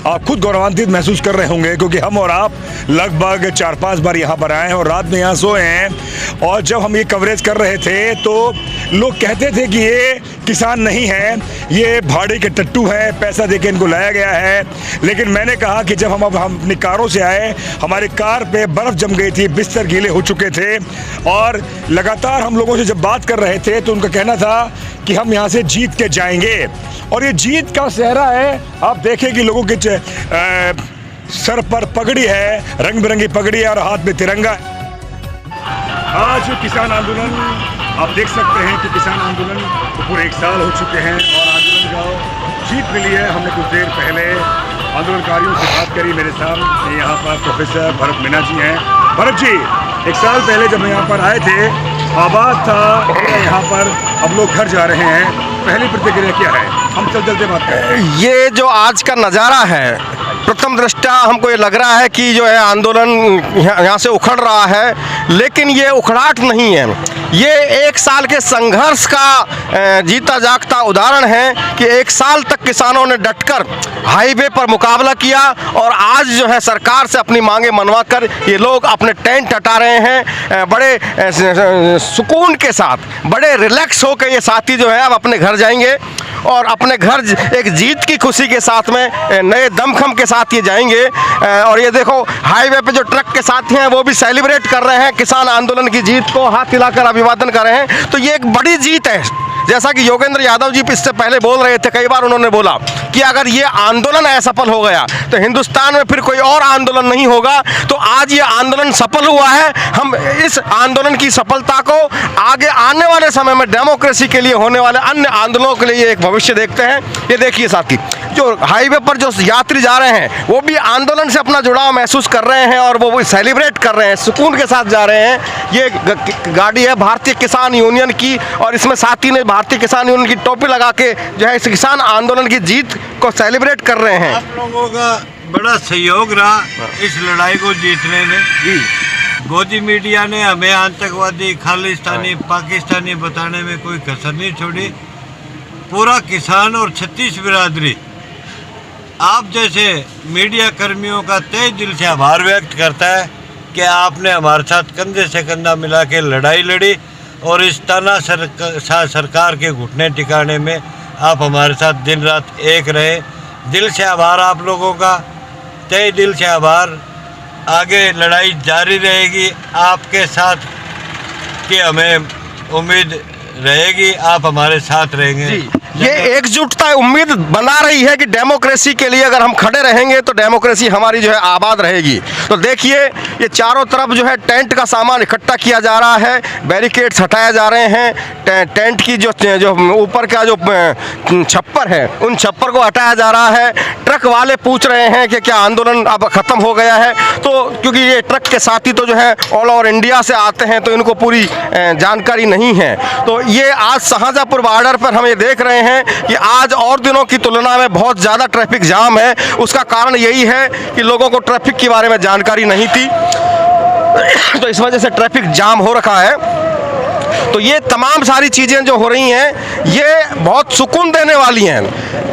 आप खुद गौरवान्वित महसूस कर रहे होंगे, क्योंकि हम और आप लगभग 4-5 बार यहाँ पर आए हैं और रात में यहाँ सोए हैं। और जब हम ये कवरेज कर रहे थे तो लोग कहते थे कि ये किसान नहीं है, ये भाड़े के टट्टू हैं, पैसा देके इनको लाया गया है। लेकिन मैंने कहा कि जब हम अपनी कारों से आए, हमारी कार पे बर्फ़ जम गई थी, बिस्तर गीले हो चुके थे और लगातार हम लोगों से जब बात कर रहे थे तो उनका कहना था कि हम यहाँ से जीत के जाएंगे। और ये जीत का सेहरा है। आप देखें कि लोगों के सर पर पगड़ी है, रंग बिरंगी पगड़ी है और हाथ में तिरंगा है। आज किसान आंदोलन आप देख सकते हैं कि किसान आंदोलन को पूरे 1 साल हो चुके हैं और आंदोलन का जीत मिली है। हमने कुछ देर पहले आंदोलनकारियों से बात करी। मेरे सामने यहाँ पर प्रोफेसर भरत मीना जी हैं। भरत जी, 1 साल पहले जब यहाँ पर आए थे, आबाद था यहाँ पर, अब लोग घर जा रहे हैं, पहली प्रतिक्रिया क्या है? हम चलते बात करें। ये जो आज का नज़ारा है, प्रथम दृष्टया हमको ये लग रहा है कि जो है आंदोलन यहाँ से उखड़ रहा है, लेकिन ये उखड़ाट नहीं है। ये 1 साल के संघर्ष का जीता जागता उदाहरण है कि 1 साल तक किसानों ने डटकर हाईवे पर मुकाबला किया और आज जो है सरकार से अपनी मांगे मनवा कर ये लोग अपने टेंट हटा रहे हैं। बड़े सुकून के साथ, बड़े रिलैक्स होकर ये साथी जो है अब अपने घर जाएंगे और अपने घर एक जीत की खुशी के साथ में नए दमखम के साथ ये जाएंगे। और ये देखो, हाईवे पे जो ट्रक के साथी हैं वो भी सेलिब्रेट कर रहे हैं किसान आंदोलन की जीत को, हाथ हिलाकर अभिवादन कर रहे हैं। तो ये एक बड़ी जीत है। जैसा कि योगेंद्र यादव जी इससे पहले बोल रहे थे, कई बार उन्होंने बोला कि अगर ये आंदोलन असफल हो गया तो हिंदुस्तान में फिर कोई और आंदोलन नहीं होगा। तो आज ये आंदोलन सफल हुआ है। हम इस आंदोलन की सफलता को आगे आने वाले समय में डेमोक्रेसी के लिए होने वाले अन्य आंदोलनों के लिए एक भविष्य देखते हैं। ये देखिए साथी, जो हाईवे पर जो यात्री जा रहे हैं वो भी आंदोलन से अपना जुड़ाव महसूस कर रहे हैं और वो सेलिब्रेट कर रहे हैं, सुकून के साथ जा रहे हैं। ये गाड़ी है भारतीय किसान यूनियन की और इसमें साथी ने भारतीय किसान यूनियन की टोपी लगा के जो है इस किसान आंदोलन की जीत को सेलिब्रेट कर रहे हैं। आप लोगों का बड़ा सहयोग रहा इस लड़ाई को जीतने में। गोदी मीडिया ने हमें आतंकवादी, खालिस्तानी, पाकिस्तानी बताने में कोई कसर नहीं छोड़ी। पूरा किसान और छत्तीस बिरादरी आप जैसे मीडिया कर्मियों का तहे दिल से आभार व्यक्त करता है कि आपने हमारे साथ कंधे से कंधा मिला के लड़ाई लड़ी और इस तानाशाह सरकार के घुटने टिकाने में आप हमारे साथ दिन रात एक रहे। दिल से आभार आप लोगों का, तहे दिल से आभार। आगे लड़ाई जारी रहेगी आपके साथ कि हमें उम्मीद रहेगी आप हमारे साथ रहेंगे। ये एकजुटता उम्मीद बना रही है कि डेमोक्रेसी के लिए अगर हम खड़े रहेंगे तो डेमोक्रेसी हमारी जो है आबाद रहेगी। तो देखिए, ये चारों तरफ जो है टेंट का सामान इकट्ठा किया जा रहा है, बैरिकेड्स हटाए जा रहे हैं, टेंट की जो ऊपर का जो छप्पर है उन छप्पर को हटाया जा रहा है। ट्रक वाले पूछ रहे हैं कि क्या आंदोलन अब ख़त्म हो गया है? तो क्योंकि ये ट्रक के साथी तो जो है ऑल ओवर इंडिया से आते हैं तो इनको पूरी जानकारी नहीं है। तो ये आज शाहजहाँपुर बॉर्डर पर हम ये देख रहे हैं कि आज और दिनों की तुलना में बहुत ज़्यादा ट्रैफिक जाम है। उसका कारण यही है कि लोगों को ट्रैफिक के बारे में जानकारी नहीं थी, तो इस वजह से ट्रैफिक जाम हो रखा है। तो ये तमाम सारी चीज़ें जो हो रही हैं ये बहुत सुकून देने वाली हैं।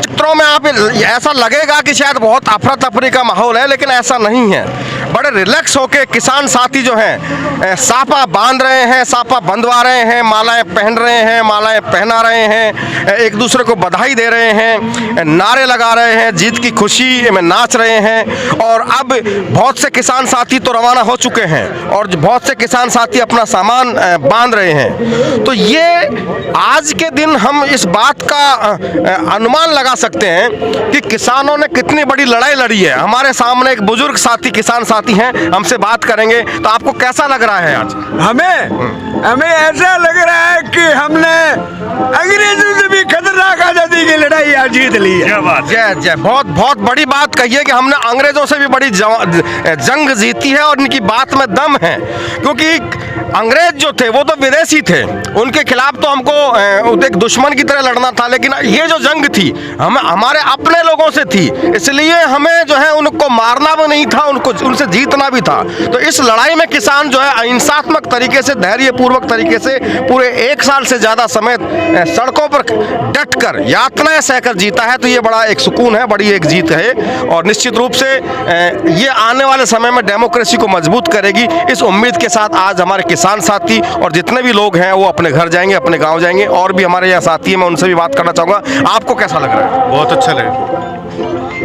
चित्रों में आप ऐसा लगेगा कि शायद बहुत अफरा तफरी का माहौल है, लेकिन ऐसा नहीं है। बड़े रिलैक्स होके किसान साथी जो हैं साफा बांध रहे हैं, साफा बंधवा रहे हैं, मालाएं पहन रहे हैं, मालाएं पहना रहे हैं, एक दूसरे को बधाई दे रहे हैं, नारे लगा रहे हैं, जीत की खुशी में नाच रहे हैं। और अब बहुत से किसान साथी तो रवाना हो चुके हैं और बहुत से किसान साथी अपना सामान बांध रहे हैं। तो ये आज के दिन हम इस बात का अनुमान लगा सकते हैं कि किसानों ने कितनी बड़ी लड़ाई लड़ी है। हमारे सामने एक बुजुर्ग साथी, किसान साथी हैं, हमसे बात करेंगे। तो आपको कैसा लग रहा है आज? हमें ऐसा लग रहा है कि हमने अंग्रेजों से भी खतरनाक आजादी की लड़ाई आज जीत ली है। जय जय, बहुत बहुत बड़ी बात कही है कि हमने अंग्रेजों से भी बड़ी जंग जीती है और इनकी बात में दम है। क्योंकि अंग्रेज जो थे वो तो विदेशी थे, उनके खिलाफ तो हमको एक दुश्मन की तरह लड़ना था, लेकिन ये जो जंग थी हमारे अपने लोगों से थी, इसलिए हमें जो है उनको मारना भी नहीं था, उनको उनसे जीतना भी था। तो इस लड़ाई में किसान जो है अहिंसात्मक तरीके से, धैर्यपूर्वक तरीके से पूरे 1 साल से ज़्यादा समय सड़कों पर डटकर यातनाएं सहकर जीता है। तो ये बड़ा एक सुकून है, बड़ी एक जीत है, और निश्चित रूप से ये आने वाले समय में डेमोक्रेसी को मजबूत करेगी। इस उम्मीद के साथ आज हमारे किसान साथी और जितने भी लोग हैं वो अपने घर जाएंगे, अपने गाँव जाएंगे। और भी हमारे यहाँ साथी हैं, मैं उनसे भी बात करना चाहूँगा। आपको कैसा लग रहा है? बहुत अच्छा लगा,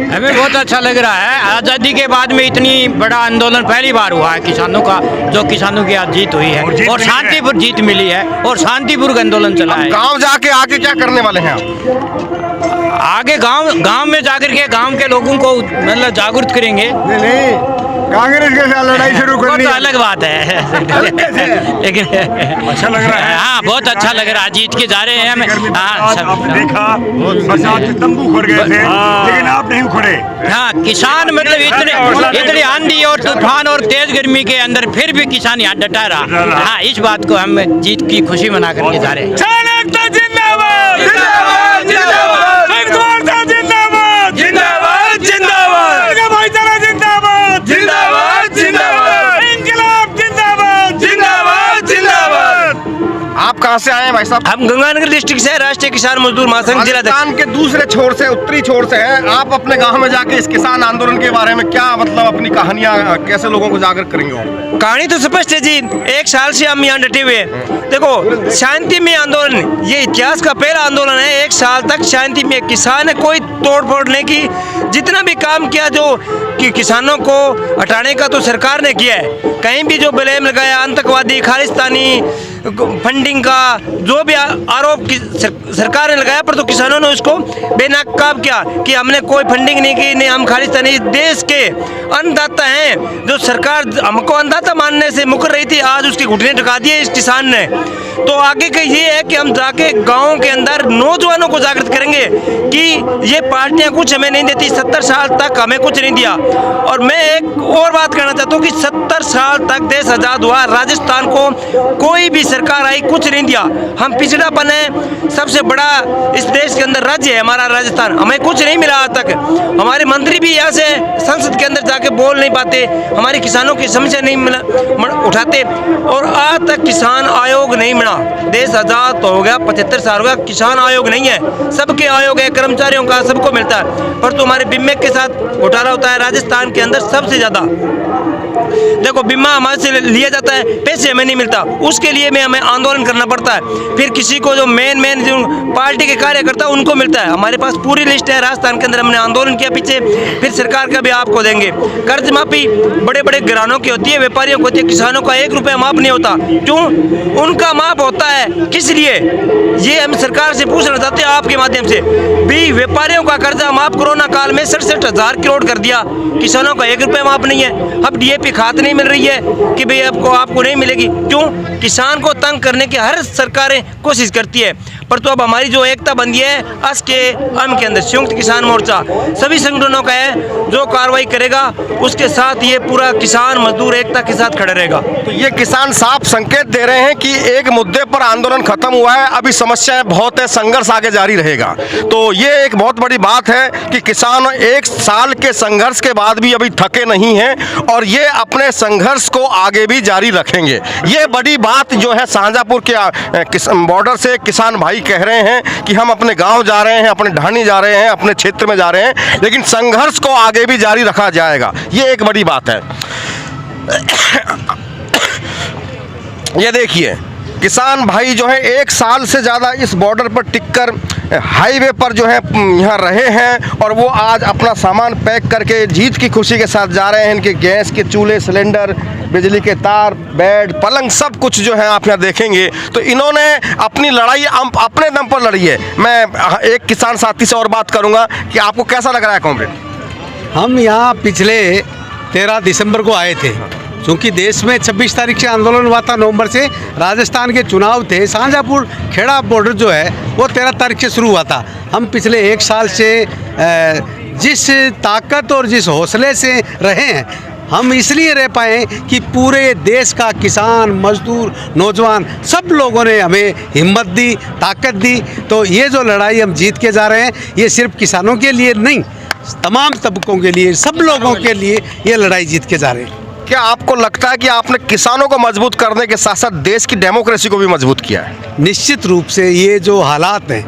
हमें बहुत अच्छा लग रहा है। आज़ादी के बाद में इतनी बड़ा आंदोलन पहली बार हुआ है किसानों का, जो किसानों की आज जीत हुई है और शांतिपूर्ण जीत मिली है और शांतिपूर्ण आंदोलन चला है। गांव जाके आगे क्या करने वाले हैं आप? आगे गांव में जाकर के गांव के लोगों को मतलब जागरूक करेंगे। नहीं, कांग्रेस के साथ लड़ाई शुरू वो करनी तो है। अलग बात है लेकिन अच्छा लग रहा है। हाँ, बहुत अच्छा लग रहा है। जीत के जा रहे हैं हम। हाँ, आपने देखा बरसात के तंबू उखड़ गए थे, लेकिन आप नहीं उखड़े। हाँ, किसान मतलब इतने आंधी और तूफान और तेज गर्मी के अंदर फिर भी किसान यहाँ डटा रहा। हाँ, इस बात को हम जीत की खुशी मना करके जा रहे हैं। आप कहाँ से आए हैं भाई साहब? हम गंगानगर डिस्ट्रिक्ट से राष्ट्रीय किसान मजदूर महासंघ जिला राजस्थान के दूसरे छोर से, उत्तरी छोर से हैं आप। अपने गांव में जाके इस किसान आंदोलन के बारे में क्या मतलब अपनी कहानियां कैसे लोगों को जागरूक करेंगे आप? कहानी तो स्पष्ट है जी। 1 साल से हम यहाँ डटे हुए हैं। देखो, शांति में आंदोलन ये इतिहास का पहला आंदोलन है। 1 साल तक शांति में किसान ने कोई तोड़ फोड़ नहीं की। जितना भी काम किया जो कि किसानों को हटाने का तो सरकार ने किया है। कहीं भी जो ब्लेम लगाया आतंकवादी, खालिस्तानी फंडिंग का जो भी आरोप सरकार ने लगाया, पर तो किसानों ने उसको बेनकाब किया कि हमने कोई फंडिंग नहीं की, नहीं हम खालिस्तानी। देश के अन्नदाता हैं, जो सरकार हमको अन्नदाता मानने से मुकर रही थी, आज उसके घुटने टिका दिए इस किसान ने। तो आगे का ये है कि हम जाके गाँव के अंदर नौजवानों को जागृत करेंगे कि ये पार्टियां कुछ हमें नहीं देती। 70 साल तक हमें कुछ नहीं दिया। और मैं एक और बात कहना चाहता हूँ कि 70 साल तक देश आज़ाद हुआ, राजस्थान को कोई भी सरकार आई कुछ नहीं दिया। हम पिछड़ापन है, सबसे बड़ा इस देश के अंदर राज्य है हमारा राजस्थान, हमें कुछ नहीं मिला आज तक। हमारे मंत्री भी यहाँ से संसद के अंदर जाके बोल नहीं पाते, हमारे किसानों की समस्या नहीं उठाते, और आज तक किसान आयोग नहीं मिला। देश आज़ाद तो हो गया, 75 साल हो गया, किसान आयोग नहीं है। सबके आयोग है, कर्मचारियों का, सबको मिलता है, पर तो हमारे बीमे के साथ घोटाला होता है राजस्थान के अंदर सबसे ज़्यादा। देखो, बीमा हमारे से लिया जाता है, पैसे हमें नहीं मिलता, उसके लिए में हमें आंदोलन करना पड़ता है। फिर किसी को जो मेन जो पार्टी के कार्यकर्ता उनको मिलता है। हमारे पास पूरी लिस्ट है, राजस्थान के अंदर हमने आंदोलन किया पीछे। फिर सरकार का भी आपको देंगे। कर्ज माफी बड़े बड़े घरानों की होती है, व्यापारियों को होती है, किसानों का 1 रुपया माफ नहीं होता। क्यों? उनका माफ होता है, किस लिए? ये हम सरकार से पूछना चाहते हैं आपके माध्यम से भी। व्यापारियों का कर्जा माफ कोरोना काल में 67,000 करोड़ कर दिया, किसानों का 1 रुपया माफ नहीं है। अब DAP खाद नहीं मिल रही है कि भाई आपको नहीं मिलेगी। क्यों? किसान को तंग करने की हर सरकारें कोशिश करती है, पर तो अब हमारी जो एकता बंदी है आज के आम के अंदर, संयुक्त किसान मोर्चा सभी संगठनों का है, जो कार्रवाई करेगा उसके साथ ये पूरा किसान मजदूर एकता के साथ खड़े रहेगा। तो ये किसान साफ संकेत दे रहे हैं कि एक मुद्दे पर आंदोलन खत्म हुआ है, अभी समस्याएं बहुत है, संघर्ष आगे जारी रहेगा। तो ये एक बहुत बड़ी बात है कि किसान 1 साल के संघर्ष के बाद भी अभी थके नहीं हैं और ये अपने संघर्ष को आगे भी जारी रखेंगे। ये बड़ी बात जो है शाहजहाँपुर के बॉर्डर से किसान भाई कह रहे हैं कि हम अपने गांव जा रहे हैं, अपने ढाणी जा रहे हैं, अपने क्षेत्र में जा रहे हैं, लेकिन संघर्ष को आगे भी जारी रखा जाएगा। ये एक बड़ी बात है। ये देखिए, किसान भाई जो है 1 साल से ज़्यादा इस बॉर्डर पर टिककर हाईवे पर जो है यहाँ रहे हैं और वो आज अपना सामान पैक करके जीत की खुशी के साथ जा रहे हैं। इनके गैस के चूल्हे, सिलेंडर, बिजली के तार, बेड, पलंग, सब कुछ जो है आप यहाँ देखेंगे। तो इन्होंने अपनी लड़ाई अपने दम पर लड़ी है। मैं एक किसान साथी से और बात करूँगा कि आपको कैसा लग रहा है कॉमरेड? हम यहाँ पिछले 13 दिसंबर को आए थे, क्योंकि देश में 26 तारीख से आंदोलन हुआ था। नवंबर से राजस्थान के चुनाव थे। शाहजहाँपुर खेड़ा बॉर्डर जो है वो 13 तारीख से शुरू हुआ था। हम पिछले 1 साल से जिस ताकत और जिस हौसले से रहे हैं, हम इसलिए रह पाए कि पूरे देश का किसान, मजदूर, नौजवान सब लोगों ने हमें हिम्मत दी, ताकत दी। तो ये जो लड़ाई हम जीत के जा रहे हैं, ये सिर्फ किसानों के लिए नहीं, तमाम तबकों के लिए, सब लोगों के लिए ये लड़ाई जीत के जा रहे हैं। क्या आपको लगता है कि आपने किसानों को मजबूत करने के साथ साथ देश की डेमोक्रेसी को भी मजबूत किया है? निश्चित रूप से ये जो हालात हैं,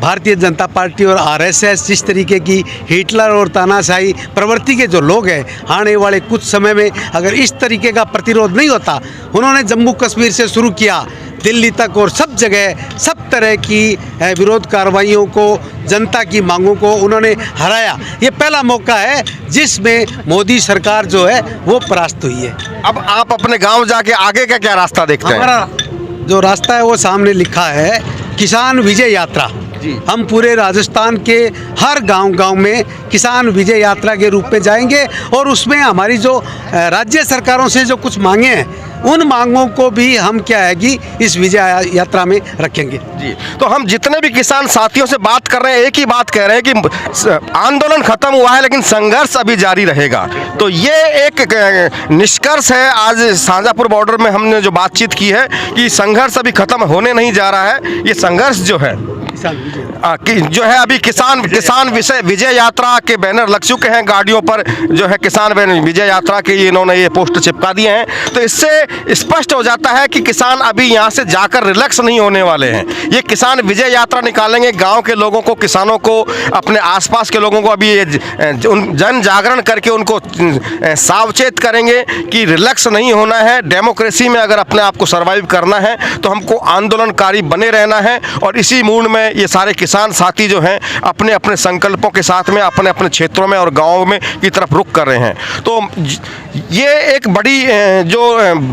भारतीय जनता पार्टी और आरएसएस जिस तरीके की हिटलर और तानाशाही प्रवृत्ति के जो लोग हैं, आने वाले कुछ समय में अगर इस तरीके का प्रतिरोध नहीं होता, उन्होंने जम्मू कश्मीर से शुरू किया दिल्ली तक और सब जगह सब तरह की विरोध कार्रवाइयों को, जनता की मांगों को उन्होंने हराया। ये पहला मौका है जिसमें मोदी सरकार जो है वो परास्त हुई है। अब आप अपने गांव जाके आगे का क्या रास्ता देखते हैं? हमारा जो रास्ता है वो सामने लिखा है, किसान विजय यात्रा। हम पूरे राजस्थान के हर गांव में किसान विजय यात्रा के रूप में जाएंगे और उसमें हमारी जो राज्य सरकारों से जो कुछ मांगे हैं, उन मांगों को भी हम क्या है कि इस विजय यात्रा में रखेंगे। जी, तो हम जितने भी किसान साथियों से बात कर रहे हैं, एक ही बात कह रहे हैं कि आंदोलन खत्म हुआ है लेकिन संघर्ष अभी जारी रहेगा। तो ये एक निष्कर्ष है आज शाहजहाँपुर बॉर्डर में हमने जो बातचीत की है कि संघर्ष अभी खत्म होने नहीं जा रहा है। ये संघर्ष जो है जो है अभी किसान विजय यात्रा के बैनर लग चुके हैं गाड़ियों पर, जो है किसान विजय यात्रा के इन्होंने ये पोस्टर चिपका दिए हैं। तो इससे स्पष्ट हो जाता है कि किसान अभी यहाँ से जाकर रिलैक्स नहीं होने वाले हैं। ये किसान विजय यात्रा निकालेंगे, गांव के लोगों को, किसानों को, अपने आसपास के लोगों को अभी ये जन जागरण करके उनको सावचेत करेंगे कि रिलैक्स नहीं होना है। डेमोक्रेसी में अगर अपने आप को सर्वाइव करना है तो हमको आंदोलनकारी बने रहना है। और इसी मूड में ये सारे किसान साथी जो हैं अपने अपने संकल्पों के साथ में अपने अपने क्षेत्रों में और गाँव में की तरफ रुख कर रहे हैं। तो ये एक बड़ी जो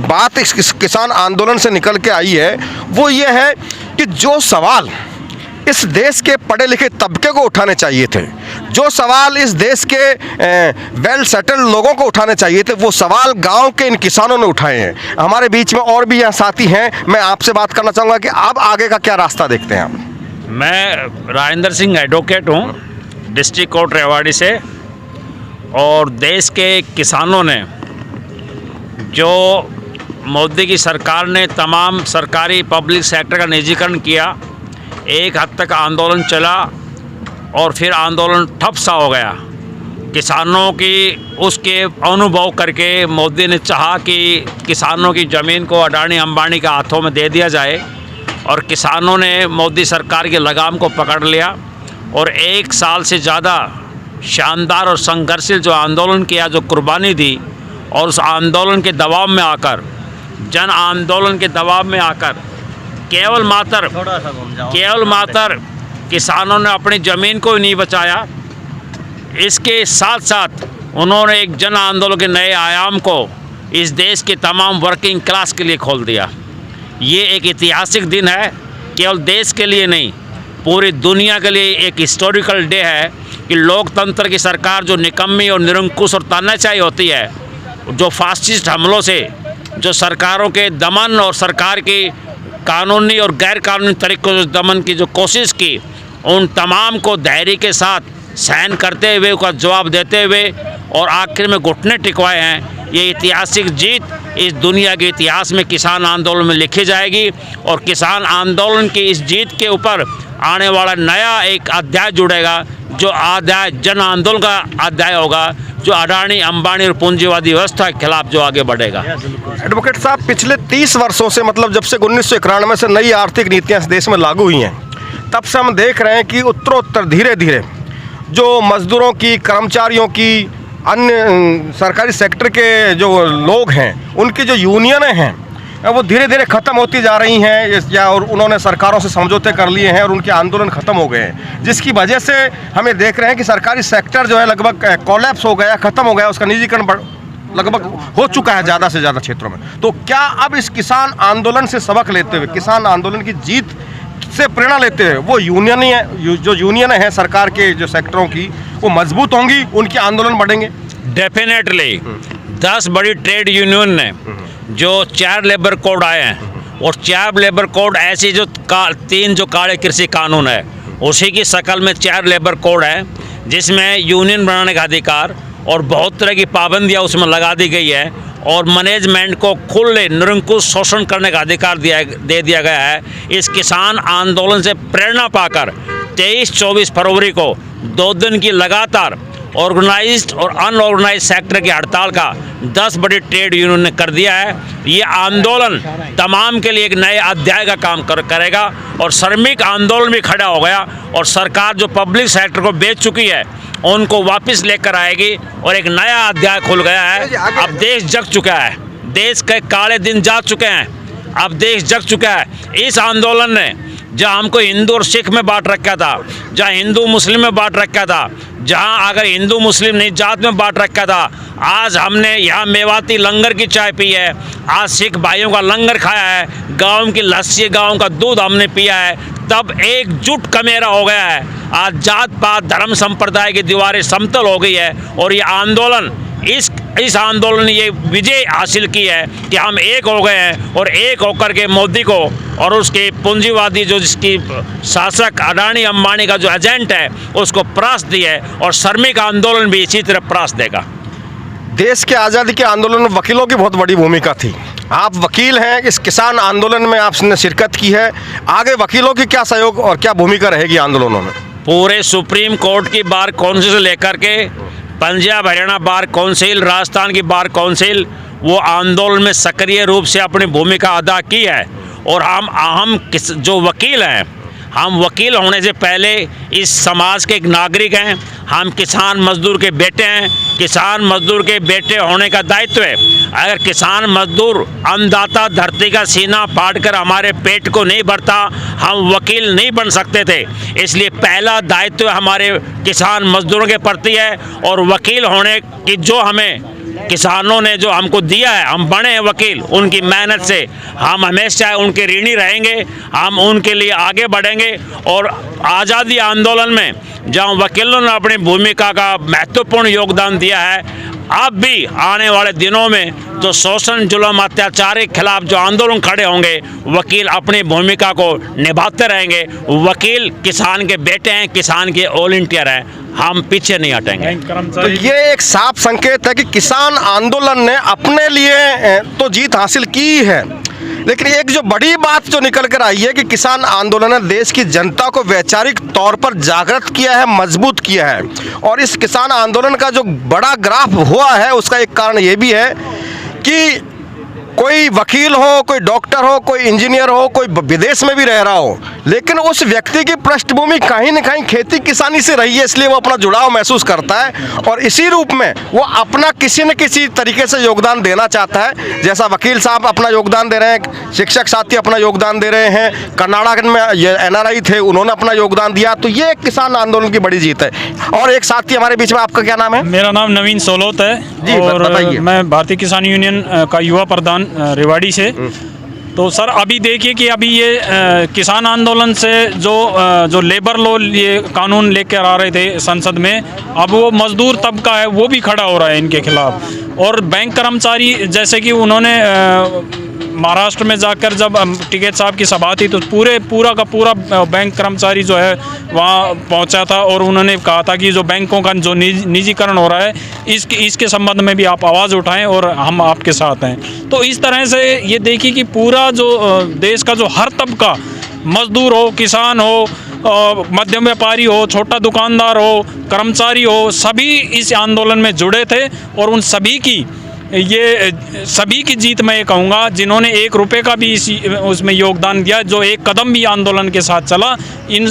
बात इस किसान आंदोलन से निकल के आई है वो ये है कि जो सवाल इस देश के पढ़े लिखे तबके को उठाने चाहिए थे, जो सवाल इस देश के वेल सेटल्ड लोगों को उठाने चाहिए थे, वो सवाल गांव के इन किसानों ने उठाए हैं। हमारे बीच में और भी यहाँ साथी हैं, मैं आपसे बात करना चाहूँगा कि अब आगे का क्या रास्ता देखते हैं आप? मैं राजेंद्र सिंह एडवोकेट हूँ, डिस्ट्रिक्ट कोर्ट रेवाड़ी से। और देश के किसानों ने जो मोदी की सरकार ने तमाम सरकारी पब्लिक सेक्टर का निजीकरण किया, एक हद तक आंदोलन चला और फिर आंदोलन ठप सा हो गया। किसानों की उसके अनुभव करके मोदी ने चाहा कि किसानों की ज़मीन को अडानी अंबानी के हाथों में दे दिया जाए और किसानों ने मोदी सरकार की लगाम को पकड़ लिया और 1 साल से ज़्यादा शानदार और संघर्षशील जो आंदोलन किया, जो कुर्बानी दी, और उस आंदोलन के दबाव में आकर, जन आंदोलन के दबाव में आकर केवल मात्र किसानों ने अपनी ज़मीन को ही नहीं बचाया, इसके साथ साथ उन्होंने एक जन आंदोलन के नए आयाम को इस देश के तमाम वर्किंग क्लास के लिए खोल दिया। ये एक ऐतिहासिक दिन है, केवल देश के लिए नहीं, पूरी दुनिया के लिए एक हिस्टोरिकल डे है कि लोकतंत्र की सरकार जो निकम्मी और निरंकुश और तानाशाही होती है, जो फासिस्ट हमलों से, जो सरकारों के दमन और सरकार की कानूनी और गैर कानूनी तरीक़ों से दमन की जो कोशिश की, उन तमाम को धैर्य के साथ सहन करते हुए उसका जवाब देते हुए और आखिर में घुटने टिकवाए हैं। ये ऐतिहासिक जीत इस दुनिया के इतिहास में किसान आंदोलन में लिखी जाएगी और किसान आंदोलन की इस जीत के ऊपर आने वाला नया एक अध्याय जुड़ेगा, जो अध्याय जन आंदोलन का अध्याय होगा, जो अडानी अंबानी और पूंजीवादी व्यवस्था के खिलाफ जो आगे बढ़ेगा। एडवोकेट साहब, पिछले 30 वर्षों से, मतलब जब से 1991 से नई आर्थिक नीतियाँ इस देश में लागू हुई हैं, तब से हम देख रहे हैं कि उत्तरोत्तर धीरे धीरे जो मजदूरों की, कर्मचारियों की, अन्य सरकारी सेक्टर के जो लोग हैं, उनकी जो यूनियनें हैं वो धीरे धीरे ख़त्म होती जा रही हैं, या और उन्होंने सरकारों से समझौते कर लिए हैं और उनके आंदोलन ख़त्म हो गए हैं, जिसकी वजह से हमें देख रहे हैं कि सरकारी सेक्टर जो है लगभग कोलैप्स हो गया, ख़त्म हो गया, उसका निजीकरण लगभग हो चुका है ज़्यादा से ज़्यादा क्षेत्रों में। तो क्या अब इस किसान आंदोलन से सबक लेते हुए, किसान आंदोलन की जीत से प्रेरणा लेते हुए, वो यूनियन है सरकार के जो सेक्टरों की, वो मजबूत होंगी, उनके आंदोलन बढ़ेंगे? डेफिनेटली 10 बड़ी ट्रेड यूनियन ने जो 4 लेबर कोड आए हैं, और 4 लेबर कोड ऐसी जो 3 जो काले कृषि कानून है, उसी की शक्ल में 4 लेबर कोड है, जिसमें यूनियन बनाने का अधिकार और बहुत तरह की पाबंदियां उसमें लगा दी गई है और मैनेजमेंट को खुले निरंकुश शोषण करने का अधिकार दे दिया गया है। इस किसान आंदोलन से प्रेरणा पाकर 23-24 फरवरी को 2 दिन की लगातार ऑर्गेनाइज्ड और अनऑर्गेनाइज्ड सेक्टर की हड़ताल का 10 बड़ी ट्रेड यूनियन ने कर दिया है। ये आंदोलन तमाम के लिए एक नए अध्याय का काम करेगा और श्रमिक आंदोलन भी खड़ा हो गया और सरकार जो पब्लिक सेक्टर को बेच चुकी है उनको वापस लेकर आएगी और एक नया अध्याय खुल गया है। अब देश जग चुका है, देश के काले दिन जा चुके हैं, अब देश जग चुका है। इस आंदोलन ने जहाँ हमको हिंदू और सिख में बांट रखा था, जहाँ हिंदू मुस्लिम में बांट रखा था, जहाँ अगर हिंदू मुस्लिम नहीं जात में बांट रखा था, आज हमने यहाँ मेवाती लंगर की चाय पी है, आज सिख भाइयों का लंगर खाया है, गाँव की लस्सी गाँव का दूध हमने पिया है, तब एकजुट कमेरा हो गया है। आज जात पात धर्म संप्रदाय की दीवारें समतल हो गई है और ये आंदोलन इस आंदोलन ने ये विजय हासिल की है कि हम एक हो गए हैं और एक होकर के मोदी को और उसके पूंजीवादी जो जिसकी शासक अडानी अंबानी का जो एजेंट है उसको परास्त दी है और श्रमिक आंदोलन भी इसी तरह परास्त देगा। देश के आज़ादी के आंदोलन में वकीलों की बहुत बड़ी भूमिका थी। आप वकील हैं, इस किसान आंदोलन में आपने शिरकत की है, आगे वकीलों की क्या सहयोग और क्या भूमिका रहेगी आंदोलनों में? पूरे सुप्रीम कोर्ट की बार काउंसिल से लेकर के पंजाब हरियाणा बार काउंसिल, राजस्थान की बार काउंसिल, वो आंदोलन में सक्रिय रूप से अपनी भूमिका अदा की है और हम जो वकील हैं, हम वकील होने से पहले इस समाज के एक नागरिक हैं। हम किसान मजदूर के बेटे हैं, किसान मजदूर के बेटे होने का दायित्व है। अगर किसान मजदूर अन्नदाता धरती का सीना फाड़कर हमारे पेट को नहीं भरता, हम वकील नहीं बन सकते थे। इसलिए पहला दायित्व हमारे किसान मजदूरों के प्रति है और वकील होने की जो हमें किसानों ने जो हमको दिया है, हम बने हैं वकील, उनकी मेहनत से हम हमेशा उनके ऋणी रहेंगे, हम उनके लिए आगे बढ़ेंगे। और आज़ादी आंदोलन में जहाँ वकीलों ने अपनी भूमिका का महत्वपूर्ण योगदान दिया है, अब भी आने वाले दिनों में जो शोषण जुल्म अत्याचार के खिलाफ जो आंदोलन खड़े होंगे, वकील अपनी भूमिका को निभाते रहेंगे। वकील किसान के बेटे हैं, किसान के वॉलंटियर हैं, हम पीछे नहीं हटेंगे। तो ये एक साफ संकेत है कि किसान आंदोलन ने अपने लिए तो जीत हासिल की है, लेकिन एक जो बड़ी बात जो निकल कर आई है कि किसान आंदोलन ने देश की जनता को वैचारिक तौर पर जागृत किया है, मजबूत किया है। और इस किसान आंदोलन का जो बड़ा ग्राफ हुआ है उसका एक कारण ये भी है कि कोई वकील हो, कोई डॉक्टर हो, कोई इंजीनियर हो, कोई विदेश में भी रह रहा हो, लेकिन उस व्यक्ति की पृष्ठभूमि कहीं न कहीं खेती किसानी से रही है, इसलिए वो अपना जुड़ाव महसूस करता है और इसी रूप में वो अपना किसी न किसी तरीके से योगदान देना चाहता है। जैसा वकील साहब अपना योगदान दे रहे हैं, शिक्षक साथी अपना योगदान दे रहे हैं, कर्नाटक में NRI थे, उन्होंने अपना योगदान दिया। तो ये किसान आंदोलन की बड़ी जीत है। और एक साथी हमारे बीच में, आपका क्या नाम है? मेरा नाम नवीन सोलोत है जी, और बताइए। मैं भारतीय किसान यूनियन का युवा प्रधान रेवाड़ी से। तो सर अभी देखिए कि अभी ये किसान आंदोलन से जो लेबर लॉ ये कानून लेकर आ रहे थे संसद में, अब वो मजदूर तबका है वो भी खड़ा हो रहा है इनके खिलाफ। और बैंक कर्मचारी, जैसे कि उन्होंने महाराष्ट्र में जाकर जब टिकैत साहब की सभा थी तो पूरा का पूरा बैंक कर्मचारी जो है वहाँ पहुँचा था और उन्होंने कहा था कि जो बैंकों का जो निजीकरण हो रहा है इसके संबंध में भी आप आवाज़ उठाएं और हम आपके साथ हैं। तो इस तरह से ये देखिए कि पूरा जो देश का जो हर तबका, मजदूर हो, किसान हो, मध्यम व्यापारी हो, छोटा दुकानदार हो, कर्मचारी हो, सभी इस आंदोलन में जुड़े थे और उन सभी की जीत मैं ये कहूँगा जिन्होंने 1 रुपये का भी उसमें योगदान दिया, जो एक कदम भी आंदोलन के साथ चला,